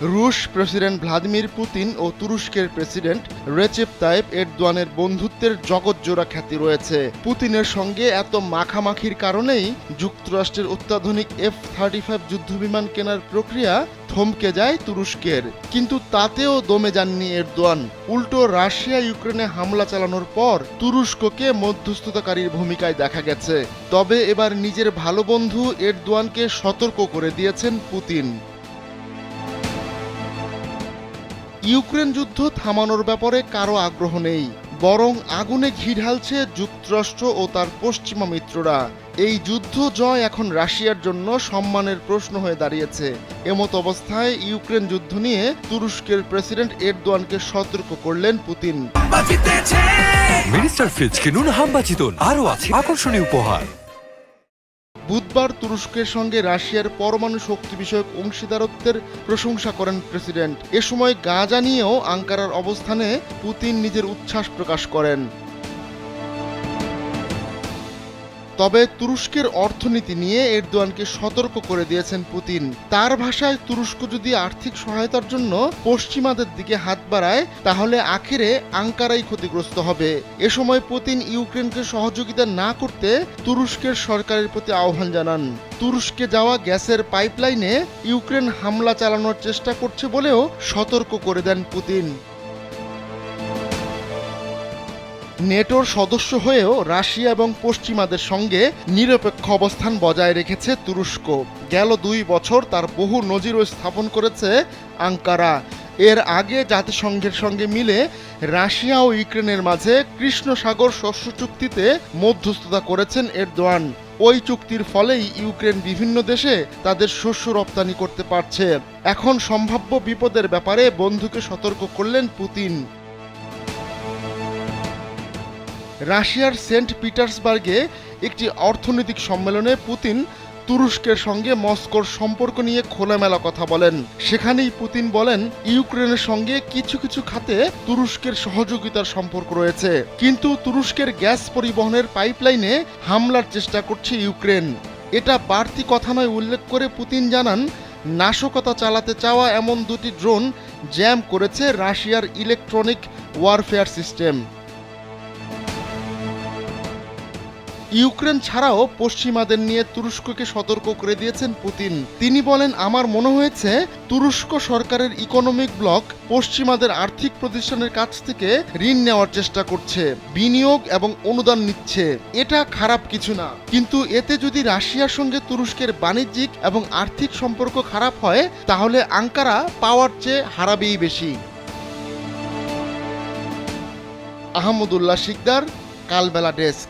রুশ president Vladimir Putin ও তুরস্কের president Recep Tayyip এরদোয়ানের বন্ধুত্বের জগৎজোড়া খ্যাতি রয়েছে। পুতিনের সঙ্গে এত মাখামাখির কারণেই যুক্তরাষ্ট্রের অত্যাধুনিক F-35 যুদ্ধবিমান কেনার প্রক্রিয়া থমকে যায় তুরস্কের। কিন্তু তাতেও দমে যাননি এরদোয়ান। উল্টো রাশিয়া ইউক্রেনে হামলা চালানোর পর তুরস্ককে মধ্যস্থতাকারীর ভূমিকায় দেখা গেছে। তবে এবার নিজের ভালো বন্ধু এরদোয়ানকে সতর্ক করে দিয়েছেন পুতিন। ইউক্রেন যুদ্ধ থামানোর ব্যাপারে কারো আগ্রহ নেই, বরং আগুনে ঘি ঢালছে যুক্তরাষ্ট্র ও তার পশ্চিমা মিত্ররা। এই যুদ্ধ জয় এখন রাশিয়ার জন্য সম্মানের প্রশ্ন হয়ে দাঁড়িয়েছে। এমত অবস্থায় ইউক্রেন যুদ্ধ নিয়ে তুরস্কের প্রেসিডেন্ট এরদোয়ানকে সতর্ক করলেন পুতিন। মিনিস্টার ফ্রিজ কিনুন হাম্বা জিতুন, আরও আছে আকর্ষণীয় উপহার। বুধবার তুরস্কের সঙ্গে রাশিয়ার পরমাণু শক্তি বিষয়ক অংশীদারত্বের প্রশংসা করেন প্রেসিডেন্ট। এ সময় গাজা নিয়েও আঙ্কারার অবস্থানে পুতিন নিজের উচ্ছ্বাস প্রকাশ করেন। তবে তুরস্কের অর্থনীতি নিয়ে এরদোয়ানকে সতর্ক করে দিয়েছেন পুতিন। তার ভাষায়, তুরস্ক যদি আর্থিক সহায়তার জন্য পশ্চিমাদের দিকে হাত বাড়ায় তাহলে আখেরে আঙ্কারাই ক্ষতিগ্রস্ত হবে। এ সময় পুতিন ইউক্রেনকে সহযোগিতা না করতে তুরস্কের সরকারের প্রতি আহ্বান জানান। তুরস্কে যাওয়া গ্যাসের পাইপলাইনে ইউক্রেন হামলা চালানোর চেষ্টা করছে বলেও সতর্ক করে দেন পুতিন। নেটোর সদস্য হয়েও রাশিয়া এবং পশ্চিমাদের সঙ্গে নিরপেক্ষ অবস্থান বজায় রেখেছে তুরস্ক। গেল 2 বছর তার বহু নজিরও স্থাপন করেছে আঙ্কারা। এর আগে জাতিসংঘের সঙ্গে মিলে রাশিয়া ও ইউক্রেনের মাঝে কৃষ্ণ সাগর শস্য চুক্তিতে মধ্যস্থতা করেছেন এরদোয়ান। ওই চুক্তির ফলেই ইউক্রেন বিভিন্ন দেশে তাদের শস্য রপ্তানি করতে পারছে। এখন সম্ভাব্য বিপদের ব্যাপারে বন্ধুকে সতর্ক করলেন পুতিন। রাশিয়ার সেন্ট পিটার্সবার্গে একটি অর্থনৈতিক সম্মেলনে পুতিন তুরস্কের সঙ্গে মস্কোর সম্পর্ক নিয়ে খোলামেলা কথা বলেন। সেখানেই পুতিন বলেন, ইউক্রেনের সঙ্গে কিছু কিছু খাতে তুরস্কের সহযোগিতার সম্পর্ক রয়েছে, কিন্তু তুরস্কের গ্যাস পরিবহনের পাইপলাইনে হামলার চেষ্টা করছে ইউক্রেন। এটা বাড়তি কথা নয় উল্লেখ করে পুতিন জানান, নাশকতা চালাতে চাওয়া এমন 2টি ড্রোন জ্যাম করেছে রাশিয়ার ইলেকট্রনিক ওয়ারফেয়ার সিস্টেম। ইউক্রেন ছাড়াও পশ্চিমাদের নিয়ে তুরস্ককে সতর্ক করে দিয়েছেন পুতিন। তিনি বলেন, আমার মনে হয়েছে তুরস্ক সরকারের ইকোনমিক ব্লক পশ্চিমাদের আর্থিক প্রতিষ্ঠানের কাছ থেকে ঋণ নেওয়ার চেষ্টা করছে, বিনিয়োগ এবং অনুদান নিচ্ছে। এটা খারাপ কিছু না, কিন্তু এতে যদি রাশিয়ার সঙ্গে তুরস্কের বাণিজ্যিক এবং আর্থিক সম্পর্ক খারাপ হয় তাহলে আঙ্কারা পাওয়ার চেয়ে হারাবেই বেশি। আহমদুল্লাহ শিকদার, কালবেলা ডেস্ক।